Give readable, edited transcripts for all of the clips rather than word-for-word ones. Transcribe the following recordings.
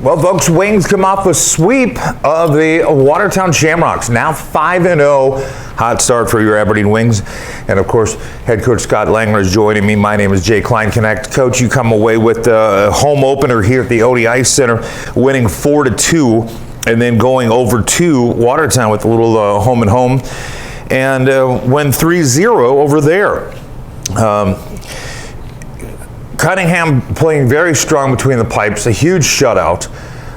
Well, folks, Wings come off a sweep of the Watertown Shamrocks. Now 5-0. Hot start for your Aberdeen Wings. And, of course, head coach Scott Langler is joining me. My name is Jay Klein-Connect. Coach, you come away with the home opener here at the Odde Ice Center, winning 4-2, and then going over to Watertown with a little home and home, and win 3-0 over there. Cunningham playing very strong between the pipes, a huge shutout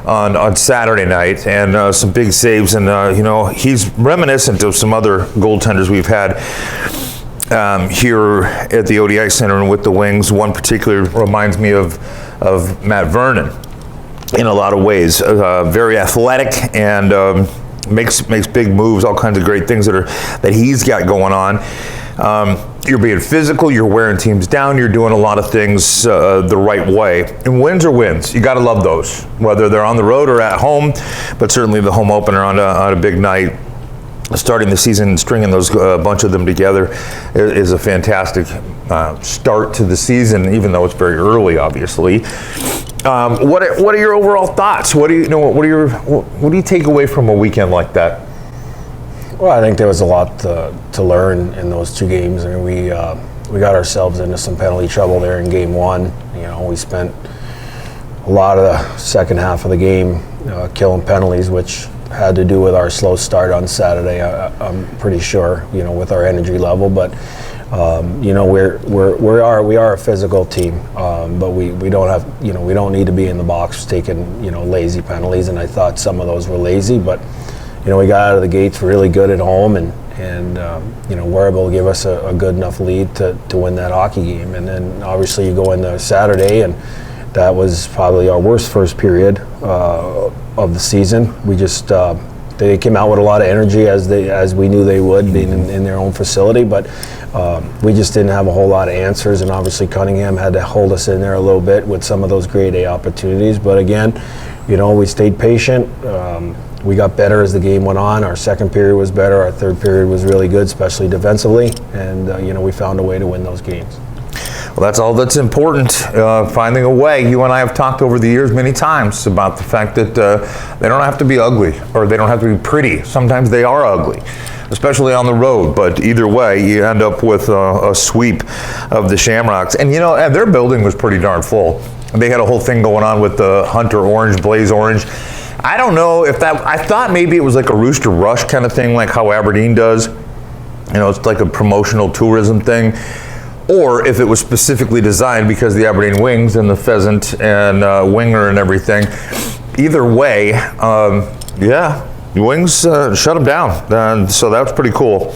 on Saturday night, and some big saves. And he's reminiscent of some other goaltenders we've had here at the Odde Ice Center and with the Wings. One particular reminds me of Matt Vernon in a lot of ways. Very athletic and makes big moves, all kinds of great things that he's got going on. You're being physical, you're wearing teams down, you're doing a lot of things the right way. And wins are wins. You got to love those, whether they're on the road or at home, but certainly the home opener on a big night. Starting the season and stringing those bunch of them together is a fantastic start to the season, even though it's very early, obviously. What are your overall thoughts? What do you take away from a weekend like that? Well, I think there was a lot to learn in those two games. I mean, we got ourselves into some penalty trouble there in game one. We spent a lot of the second half of the game killing penalties, which had to do with our slow start on Saturday. I'm pretty sure, with our energy level. But we are a physical team, but we don't have we don't need to be in the box taking lazy penalties. And I thought some of those were lazy, but. We got out of the gates really good at home, and were able to give us a good enough lead to win that hockey game. And then obviously you go into Saturday, and that was probably our worst first period of the season. We just they came out with a lot of energy as we knew they would, being in their own facility, but we just didn't have a whole lot of answers. And obviously Cunningham had to hold us in there a little bit with some of those grade A opportunities. But again, we stayed patient. We got better as the game went on. Our second period was better. Our third period was really good, especially defensively. And, we found a way to win those games. Well, that's all that's important, finding a way. You and I have talked over the years many times about the fact that they don't have to be ugly or they don't have to be pretty. Sometimes they are ugly, especially on the road. But either way, you end up with a sweep of the Shamrocks. And, and their building was pretty darn full. They had a whole thing going on with the Hunter Orange, Blaze Orange. I don't know if I thought maybe it was like a Rooster Rush kind of thing, like how Aberdeen does. It's like a promotional tourism thing. Or if it was specifically designed because the Aberdeen Wings and the Pheasant and Winger and everything. Either way, the Wings shut them down. So that was pretty cool.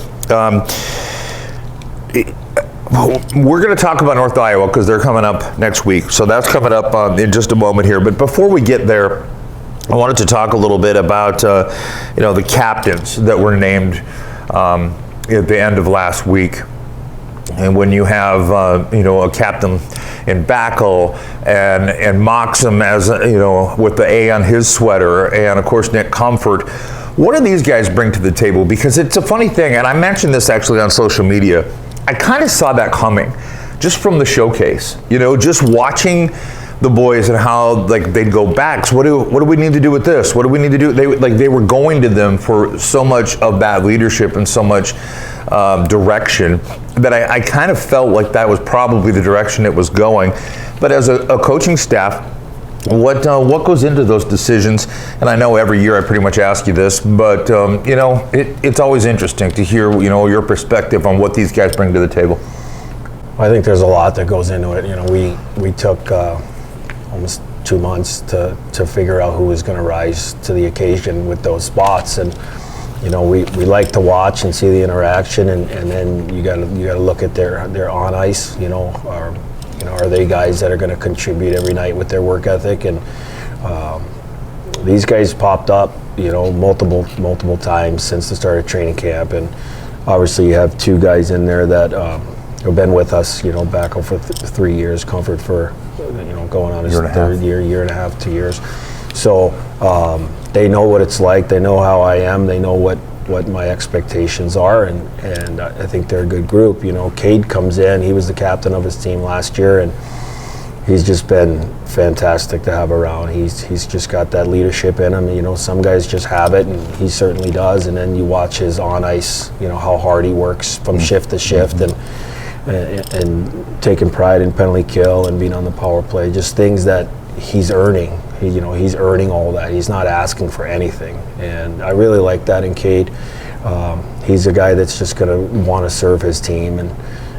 We're going to talk about North Iowa because they're coming up next week. So that's coming up in just a moment here. But before we get there, I wanted to talk a little bit about, the captains that were named at the end of last week. And when you have, a captain in Backel and Moxham as, with the A on his sweater, and of course Nick Comfort, what do these guys bring to the table? Because it's a funny thing, and I mentioned this actually on social media. I kind of saw that coming just from the showcase, just watching the boys and how they'd go back. So what do we need to do with this? What do we need to do? They were going to them for so much of that leadership and so much direction that I kind of felt like that was probably the direction it was going. But as a coaching staff, what goes into those decisions? And I know every year I pretty much ask you this, but it's always interesting to hear your perspective on what these guys bring to the table. I think there's a lot that goes into it. We took almost 2 months to figure out who was going to rise to the occasion with those spots, and we like to watch and see the interaction, and then you got to look at their on ice. Are they guys that are going to contribute every night with their work ethic? And these guys popped up multiple times since the start of training camp, and obviously you have two guys in there that have been with us back over 3 years. Comfort for going on his third year and a half, 2 years. So they know what it's like. They know how I am. They know what my expectations are, and I think they're a good group. Cade comes in. He was the captain of his team last year, and he's just been fantastic to have around. He's just got that leadership in him. You know, some guys just have it, and he certainly does. And then you watch his on ice, you know, how hard he works from shift to shift, and taking pride in penalty kill and being on the power play. Just things that he's earning. He's earning all that. He's not asking for anything, and I really like that in Cade. He's a guy that's just going to want to serve his team, and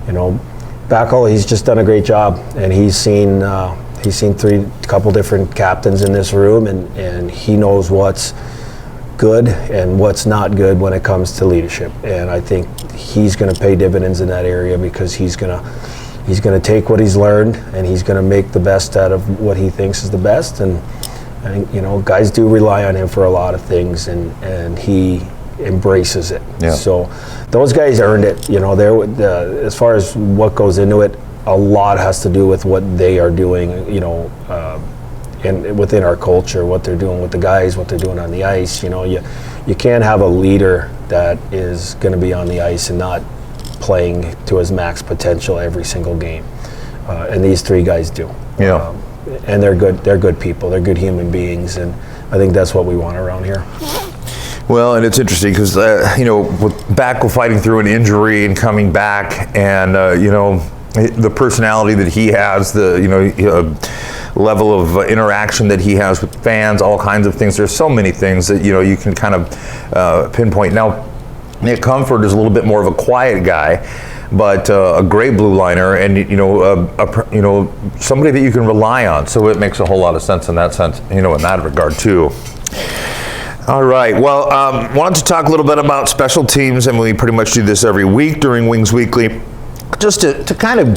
you know, Backall, he's just done a great job, and he's seen couple different captains in this room, and he knows what's good and what's not good when it comes to leadership. And I think he's going to pay dividends in that area, because he's going to take what he's learned, and he's going to make the best out of what he thinks is the best. And I think, you know, guys do rely on him for a lot of things, and he embraces it. Yeah. So those guys earned it. You know, as far as what goes into it, a lot has to do with what they are doing, you know, and within our culture, what they're doing with the guys, what they're doing on the ice. You know, you can't have a leader that is going to be on the ice and not playing to his max potential every single game. And these three guys do. Yeah. And they're good people. They're good human beings, and I think that's what we want around here. Well, and it's interesting because, you know, with Backall fighting through an injury and coming back, and, you know, the personality that he has, the level of interaction that he has with fans, all kinds of things. There's so many things that, you know, you can kind of pinpoint. Now, Nick Comfort is a little bit more of a quiet guy, but a great blue liner, and you know, somebody that you can rely on. So it makes a whole lot of sense in that sense, you know, in that regard too. All right. Well, wanted to talk a little bit about special teams, and we pretty much do this every week during Wings Weekly, just to kind of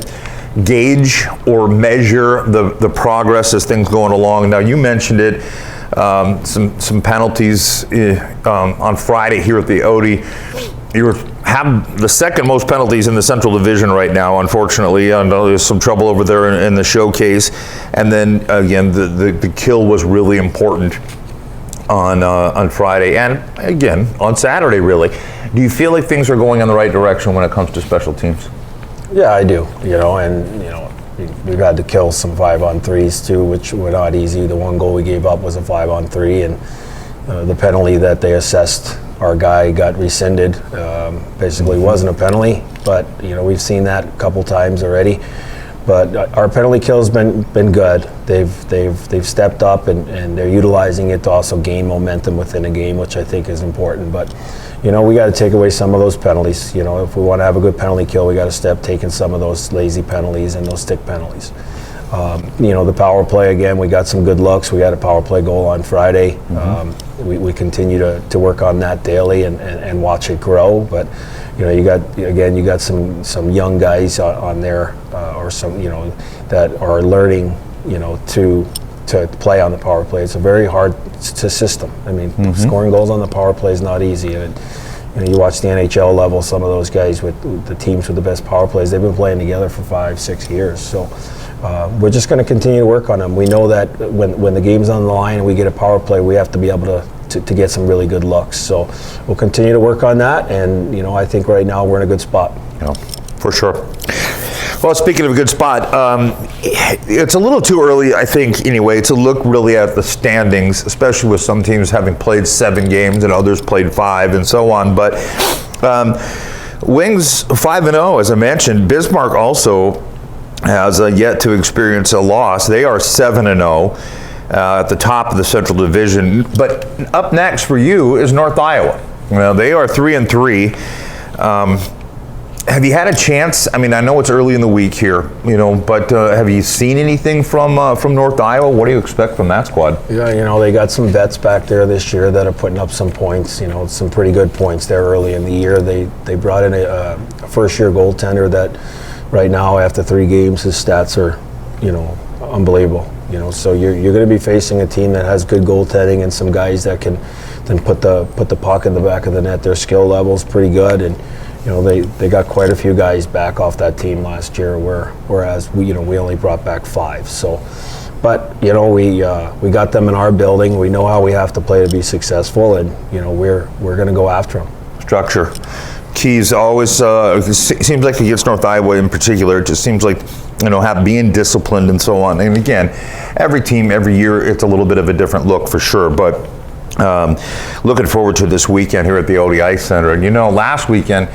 gauge or measure the progress as things going along. Now, you mentioned it, some penalties on Friday here at the Odde. You have the second most penalties in the Central Division right now, unfortunately. I know there's some trouble over there in the showcase. And then, again, the kill was really important on Friday, and again on Saturday. Really, do you feel like things are going in the right direction when it comes to special teams? Yeah, I do. You know, and you know, we've had to kill some 5-on-3s too, which were not easy. The one goal we gave up was a 5-on-3, and the penalty that they assessed our guy got rescinded. Basically, wasn't a penalty, but you know, we've seen that a couple times already. But our penalty kill's been good. They've stepped up, and they're utilizing it to also gain momentum within a game, which I think is important. But you know, we got to take away some of those penalties. You know, if we want to have a good penalty kill, we got to step taking some of those lazy penalties and those stick penalties. You know, the power play, again, we got some good looks. We got a power play goal on Friday. We continue to work on that daily and watch it grow. But you know, you got some young guys on there, or some, you know, that are learning, you know, to play on the power play. It's a very hard system. I mean, scoring goals on the power play is not easy. And you know, you watch the NHL level, some of those guys with the teams with the best power plays, they've been playing together for 5-6 years. So we're just going to continue to work on them. We know that when the game's on the line and we get a power play, we have to be able to get some really good looks. So we'll continue to work on that, and you know, I think right now we're in a good spot. Yeah, for sure. Well, speaking of a good spot, it's a little too early, I think, anyway, to look really at the standings, especially with some teams having played 7 games and others played 5 and so on. But Wings 5-0, as I mentioned. Bismarck also has yet to experience a loss. They are 7-0 at the top of the Central Division. But up next for you is North Iowa. Now, they are 3-3. Have you had a chance? I mean, I know it's early in the week here, you know, but have you seen anything from North Iowa? What do you expect from that squad? Yeah, you know, they got some vets back there this year that are putting up some points. You know, some pretty good points there early in the year. They brought in a first-year goaltender that right now, after 3 games, his stats are, you know, unbelievable. You know, so you're going to be facing a team that has good goaltending and some guys that can then put the puck in the back of the net. Their skill level's pretty good, and you know, they got quite a few guys back off that team last year, whereas we only brought back 5. So, but you know, we got them in our building. We know how we have to play to be successful, and you know, we're going to go after them. Structure. keys always seems like against North Iowa in particular, it just seems like, being disciplined and so on. And again, every team, every year, it's a little bit of a different look for sure. But looking forward to this weekend here at the Odde Ice Center. And last weekend,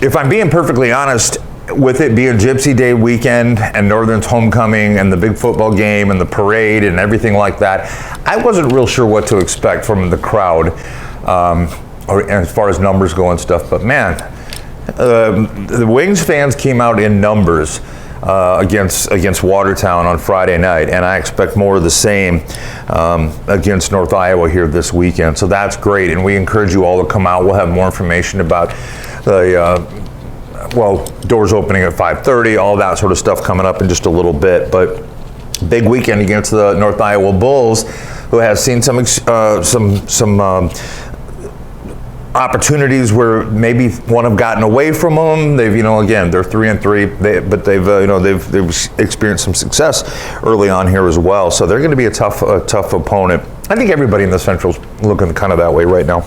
if I'm being perfectly honest, with it being Gypsy Day weekend and Northern's homecoming and the big football game and the parade and everything like that, I wasn't real sure what to expect from the crowd, or as far as numbers go and stuff. But man, the Wings fans came out in numbers against Watertown on Friday night, and I expect more of the same against North Iowa here this weekend. So that's great, and we encourage you all to come out. We'll have more information about the doors opening at 5:30, all that sort of stuff coming up in just a little bit. But big weekend against the North Iowa Bulls, who has seen some opportunities where maybe one have gotten away from them. They've, again, they're 3-3, but they've experienced some success early on here as well. So they're going to be a tough opponent. I think everybody in the Central's looking kind of that way right now.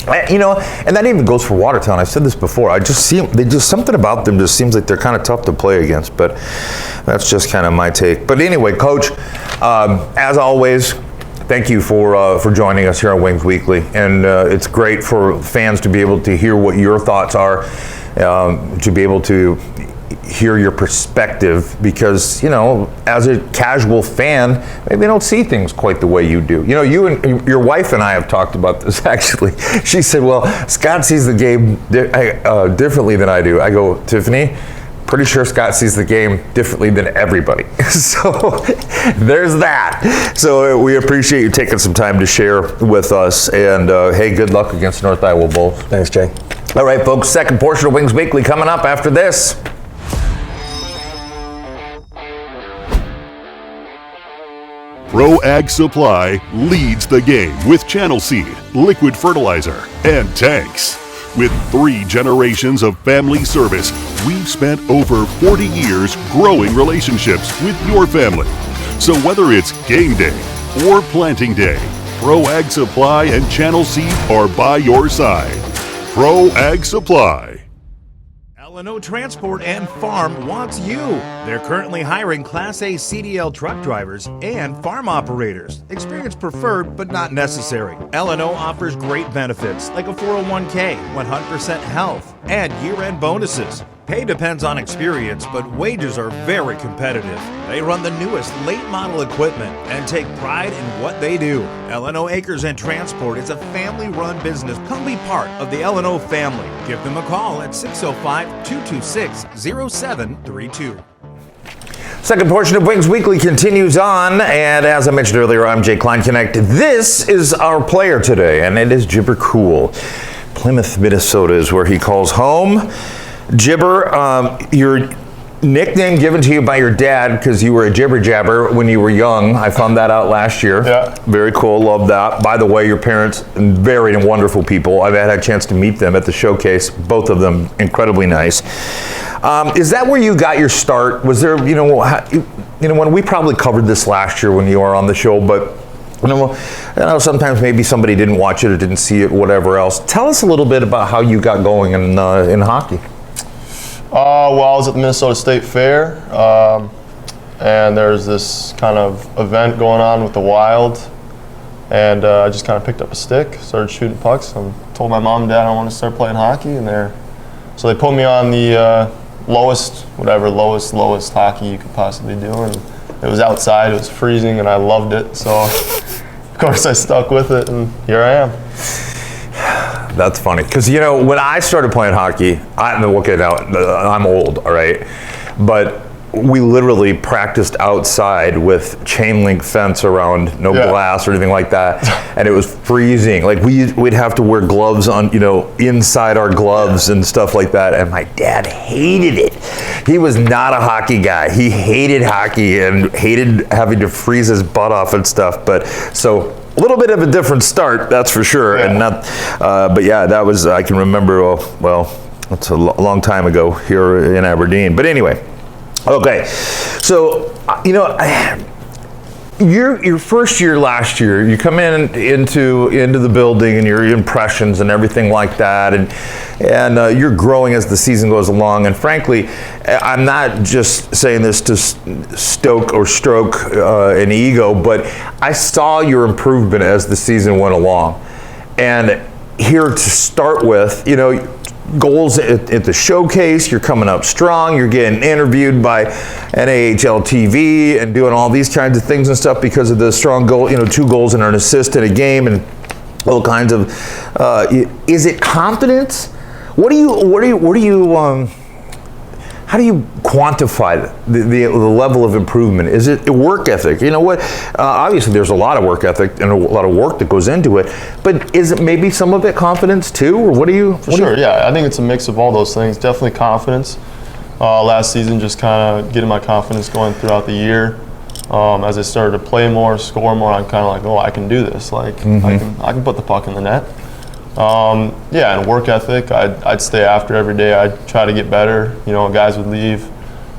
And that even goes for Watertown. I've said this before. Something about them just seems like they're kind of tough to play against, but that's just kind of my take. But anyway, Coach, as always, thank you for joining us here on Wings Weekly. And it's great for fans to be able to hear what your thoughts are, to be able to hear your perspective, because as a casual fan, maybe they don't see things quite the way you do. You and your wife and I have talked about this actually. She said, well, Scott sees the game differently than I do. I go, Tiffany, pretty sure Scott sees the game differently than everybody. So there's that. So we appreciate you taking some time to share with us, and hey, good luck against North Iowa Bulls. Thanks, Jay. All right, folks, second portion of Wings Weekly coming up after this. Pro Ag Supply leads the game with channel seed, liquid fertilizer, and tanks. With 3 generations of family service, we've spent over 40 years growing relationships with your family. So whether it's game day or planting day, Pro Ag Supply and Channel Seed are by your side. Pro Ag Supply. L&O Transport and Farm wants you. They're currently hiring Class A CDL truck drivers and farm operators. Experience preferred, but not necessary. L&O offers great benefits like a 401k, 100% health, and year-end bonuses. Pay depends on experience, but wages are very competitive. They run the newest late model equipment and take pride in what they do. L&O Acres and Transport is a family-run business. Come be part of the L&O family. Give them a call at 605-226-0732. Second portion of Wings Weekly continues on, and as I mentioned earlier, I'm Jay Kleinknecht. This is our player today, and it is Jibber Kuhl. Plymouth, Minnesota is where he calls home. Jibber, your nickname given to you by your dad because you were a jibber jabber when you were young. I found that out last year. Yeah. Very cool. Love that. By the way, your parents, very wonderful people. I've had a chance to meet them at the showcase. Both of them incredibly nice. Is that where you got your start? Was there, when we probably covered this last year when you were on the show, but sometimes maybe somebody didn't watch it or didn't see it, whatever else. Tell us a little bit about how you got going in hockey. Well, I was at the Minnesota State Fair, and there's this kind of event going on with the Wild, and I just kind of picked up a stick, started shooting pucks, and told my mom and dad I wanted to start playing hockey, so they put me on the lowest hockey you could possibly do, and it was outside, it was freezing, and I loved it, so of course I stuck with it, and here I am. That's funny, because when I started playing hockey, I'm old, all right, but we literally practiced outside with chain link fence around, no glass or anything like that, and it was freezing. Like we'd have to wear gloves on, inside our gloves and stuff like that. And my dad hated it. He was not a hockey guy. He hated hockey and hated having to freeze his butt off and stuff. But so a little bit of a different start, that's for sure. Yeah. And not, but yeah, that was, I can remember. Well, that's a long time ago here in Aberdeen. But anyway. Okay, so, Your first year last year, you come into the building and your impressions and everything like that, and you're growing as the season goes along. And frankly, I'm not just saying this to stoke or stroke an ego, but I saw your improvement as the season went along. And here to start with, goals at the showcase, you're coming up strong, you're getting interviewed by NAHL TV and doing all these kinds of things and stuff because of the strong goal, 2 goals and an assist in a game and all kinds of, is it confidence? How do you quantify the level of improvement? Is it work ethic? You know what? Obviously, there's a lot of work ethic and a lot of work that goes into it. But is it maybe some of it confidence too, or what do you? Yeah. I think it's a mix of all those things. Definitely confidence. Last season, just kind of getting my confidence going throughout the year. As I started to play more, score more, I'm kind of like, oh, I can do this. Like, I can put the puck in the net. And work ethic, I'd stay after every day. I'd try to get better. Guys would leave.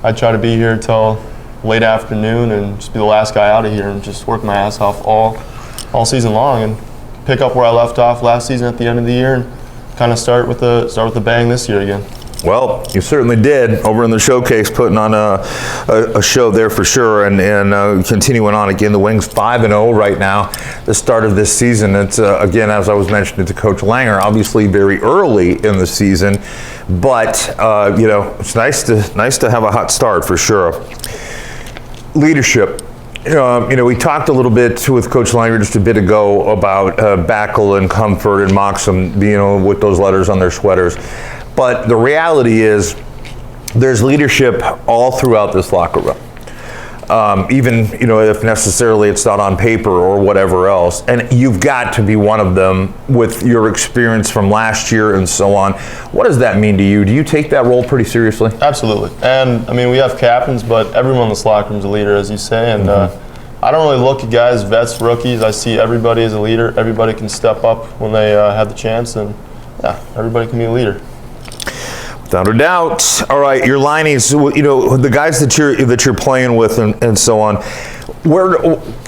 I'd try to be here till late afternoon and just be the last guy out of here and just work my ass off all season long and pick up where I left off last season at the end of the year and kind of start with the bang this year again. Well, you certainly did over in the showcase, putting on a show there for sure, and continuing on again. The Wings 5-0 right now, the start of this season. It's again, as I was mentioning to Coach Langer, obviously very early in the season, but it's nice to have a hot start for sure. Leadership. We talked a little bit with Coach Langer just a bit ago about Backel and Comfort and Moxham, with those letters on their sweaters. But the reality is there's leadership all throughout this locker room. Even, if necessarily it's not on paper or whatever else. And you've got to be one of them with your experience from last year and so on. What does that mean to you? Do you take that role pretty seriously? Absolutely. And, we have captains, but everyone in this locker room is a leader, as you say. And I don't really look at guys, vets, rookies. I see everybody as a leader. Everybody can step up when they have the chance. And, everybody can be a leader. Without a doubt. All right, your lineys, the guys that you're playing with and so on.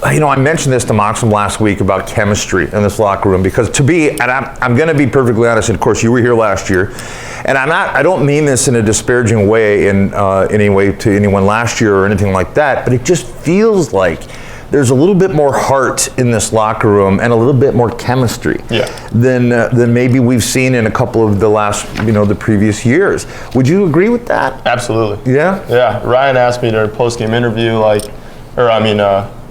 I mentioned this to Moxham last week about chemistry in this locker room because I'm going to be perfectly honest. And of course, you were here last year, and I don't mean this in a disparaging way in any way to anyone last year or anything like that. But it just feels like there's a little bit more heart in this locker room and a little bit more chemistry than maybe we've seen in a couple of the last, the previous years. Would you agree with that? Absolutely. Yeah? Yeah. Ryan asked me during a post-game interview,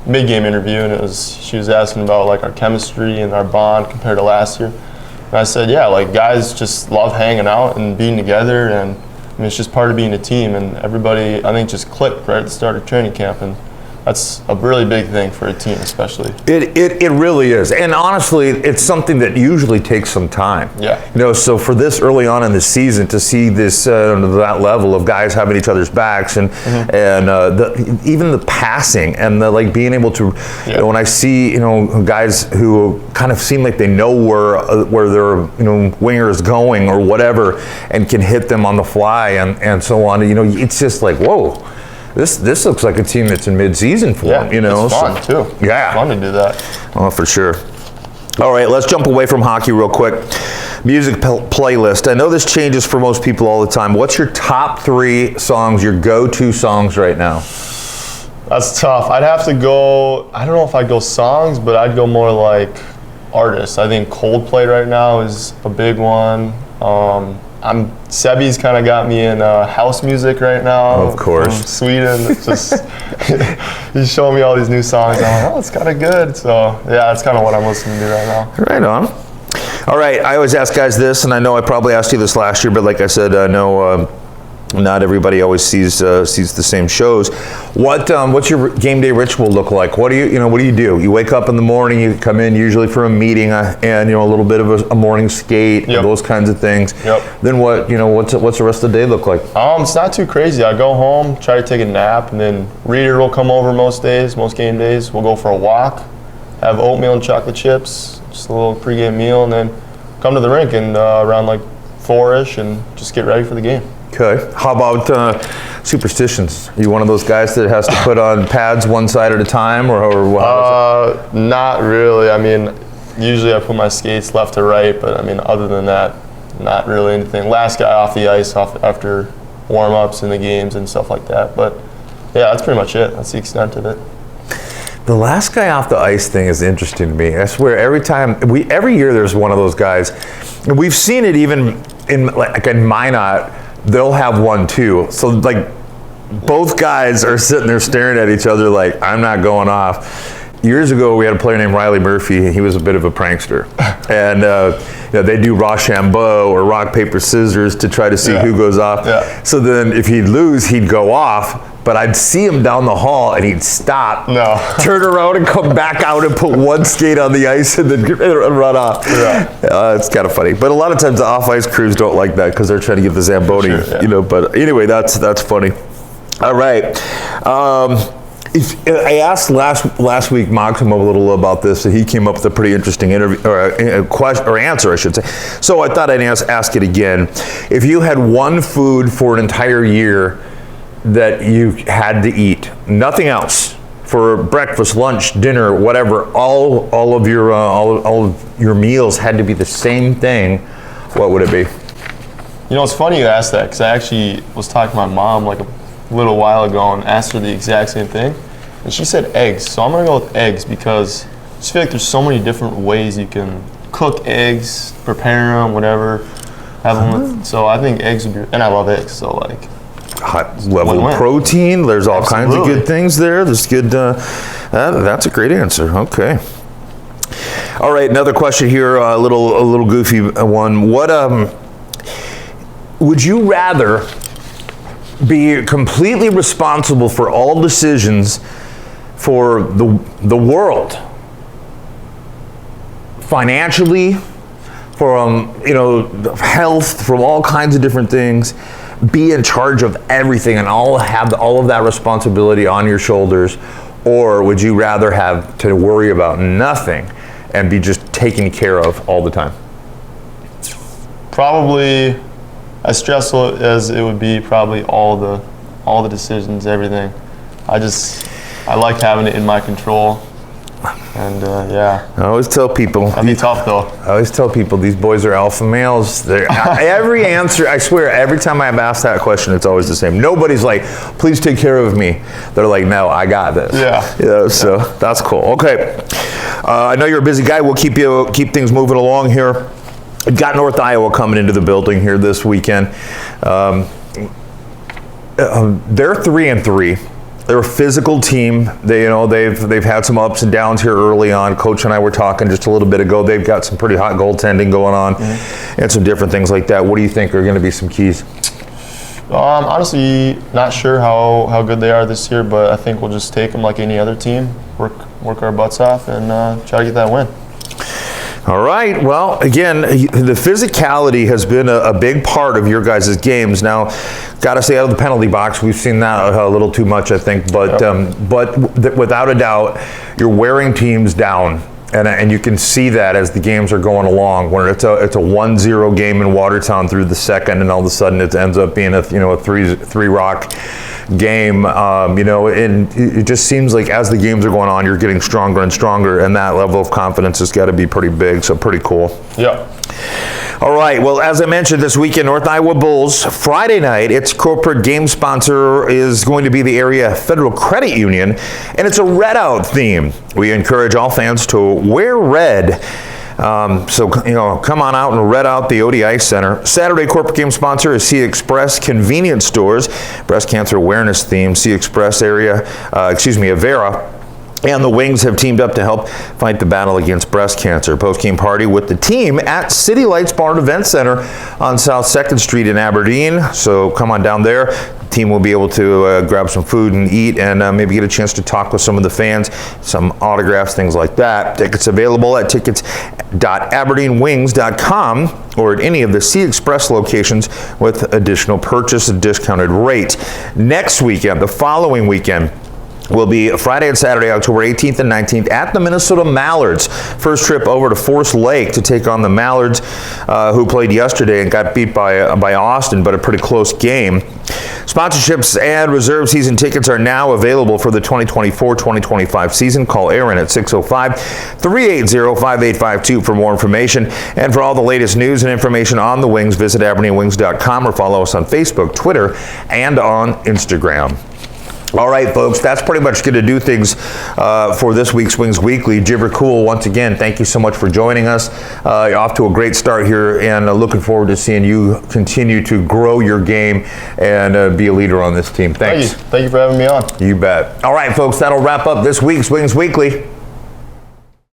mid-game interview, and she was asking about our chemistry and our bond compared to last year. And I said, guys just love hanging out and being together, and it's just part of being a team, and everybody, I think, just clicked right at the start of training camp, and that's a really big thing for a team, especially. It really is, and honestly, it's something that usually takes some time. Yeah. So for this early on in the season to see this that level of guys having each other's backs and even the passing and the being able to, when I see guys who kind of seem like they know where their winger is going or whatever and can hit them on the fly and so on. It's just like, whoa. This looks like a team that's in mid-season for them, it's fun too. Yeah. It's fun to do that. Oh, for sure. All right, let's jump away from hockey real quick. Music playlist. I know this changes for most people all the time. What's your top 3 songs, your go-to songs right now? That's tough. I'd have to go, I don't know if I'd go songs, but I'd go more like artists. I think Coldplay right now is a big one. Sebi's kind of got me in house music right now. Of course. From Sweden. It's just, he's showing me all these new songs. I'm like, oh, it's kind of good. So, that's kind of what I'm listening to right now. Right on. All right, I always ask guys this, and I know I probably asked you this last year, but like I said, I know not everybody always sees the same shows. What's your game day ritual look like? What do you do? You wake up in the morning, you come in usually for a meeting and a little bit of a morning skate, those kinds of things. Yep. Then what's the rest of the day look like? It's not too crazy. I go home, try to take a nap, and then Reader will come over most game days. We'll go for a walk, have oatmeal and chocolate chips, just a little pregame meal, and then come to the rink and around 4-ish and just get ready for the game. Okay. How about superstitions? Are you one of those guys that has to put on pads one side at a time, or how does it? Not really. I mean, usually I put my skates left to right, but I mean, other than that, not really anything. Last guy off the ice after warm-ups in the games and stuff like that. But yeah, that's pretty much it. That's the extent of it. The last guy off the ice thing is interesting to me. I swear, every year there's one of those guys. And we've seen it even in Minot. They'll have one too. So like, both guys are sitting there staring at each other like, I'm not going off. Years ago, we had a player named Riley Murphy. He was a bit of a prankster, and they do Rochambeau or rock paper scissors to try to see who goes off. Yeah. So then, if he'd lose, he'd go off. But I'd see him down the hall, and he'd stop, turn around, and come back out and put one skate on the ice and then run off. Yeah. It's kind of funny. But a lot of times, the off-ice crews don't like that because they're trying to get the Zamboni. Sure, But anyway, that's funny. All right. I asked last week Maxim a little about this, and he came up with a pretty interesting answer, I should say. So I thought I'd ask it again. If you had one food for an entire year that you had to eat, nothing else, for breakfast, lunch, dinner, whatever, all of your meals had to be the same thing, what would it be? You know, it's funny you asked that, because I actually was talking to my mom like a little while ago and asked her the exact same thing, and she said eggs. So I'm gonna go with eggs because I just feel like there's so many different ways you can cook eggs, prepare them, whatever, have them with. So I think eggs would be, and I love eggs, so like high level of protein. There's all kinds of good things there. There's good. That's a great answer. Okay. All right, another question here. A little goofy one. What would you rather be completely responsible for all decisions for the world, financially, from health, from all kinds of different things, be in charge of everything and have all of that responsibility on your shoulders, or would you rather have to worry about nothing and be just taken care of all the time? Probably, as stressful as it would be, probably all the decisions, everything. I like having it in my control, and I always tell people. That'd be tough though. I always tell people these boys are alpha males. Every answer, I swear, every time I've asked that question, it's always the same. Nobody's like, please take care of me. They're like, no, I got this. Yeah. So that's cool. Okay. I know you're a busy guy. We'll keep things moving along here. We've got North Iowa coming into the building here this weekend. They're 3-3. They're a physical team. They've had some ups and downs here early on. Coach and I were talking just a little bit ago. They've got some pretty hot goaltending going on, and some different things like that. What do you think are going to be some keys? Honestly, not sure how good they are this year, but I think we'll just take them like any other team, work our butts off, and try to get that win. All right. Well, again, the physicality has been a big part of your guys' games. Now, got to stay out of the penalty box. We've seen that a little too much, I think. But without a doubt, you're wearing teams down. And you can see that as the games are going along, where it's a 1-0 game in Watertown through the second, and all of a sudden it ends up being a 3-rock game. And it just seems like as the games are going on, you're getting stronger and stronger, and that level of confidence has got to be pretty big. So pretty cool. Yeah. All right, well, as I mentioned, this weekend, North Iowa Bulls, Friday night, its corporate game sponsor is going to be the area Federal Credit Union, and it's a red out theme. We encourage all fans to wear red. So come on out and red out the Odde Ice Center. Saturday corporate game sponsor is Sea Express Convenience Stores, breast cancer awareness theme, Sea Express Avera. And the Wings have teamed up to help fight the battle against breast cancer. Post-game party with the team at City Lights Bar and Event Center on South 2nd Street in Aberdeen. So come on down there. The team will be able to grab some food and eat, and maybe get a chance to talk with some of the fans, some autographs, things like that. Tickets available at tickets.aberdeenwings.com or at any of the Sea Express locations with additional purchase, a discounted rate. Next weekend, the following weekend, will be Friday and Saturday, October 18th and 19th at the Minnesota Mallards. First trip over to Forest Lake to take on the Mallards, who played yesterday and got beat by Austin, but a pretty close game. Sponsorships and reserve season tickets are now available for the 2024-2025 season. Call Aaron at 605-380-5852 for more information. And for all the latest news and information on the Wings, visit AberdeenWings.com or follow us on Facebook, Twitter, and on Instagram. All right, folks, that's pretty much going to do things for this week's Wings Weekly. Jibber Kuhl, once again, thank you so much for joining us. You're off to a great start here, and looking forward to seeing you continue to grow your game and be a leader on this team. Thanks. Thank you for having me on. You bet. All right, folks, that'll wrap up this week's Wings Weekly.